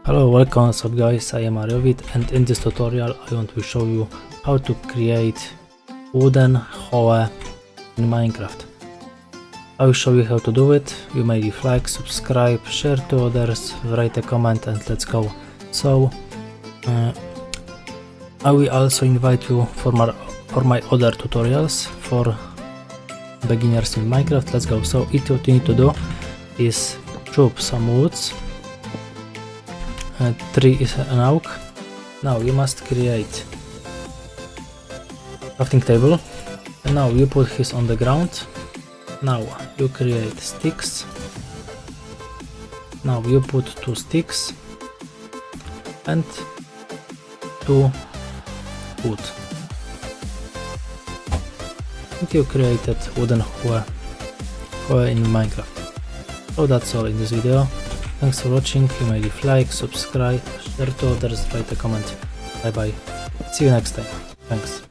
Hello, welcome, what's up guys, I am Ariovid, and in this tutorial I want to show you how to create wooden hoe in Minecraft. I will show you how to do it. You may leave like, subscribe, share to others, write a comment, and let's go. So I will also invite you for my other tutorials for beginners in Minecraft. Let's go. So what you need to do is chop some woods. Tree is an oak. Now you must create crafting table, and now you put his on the ground. Now you create sticks. Now you put 2 sticks and 2 wood, and you created wooden hoe in Minecraft. So that's all in this video. Thanks for watching. You may leave like, subscribe, share to others, write a comment. Bye bye. See you next time. Thanks.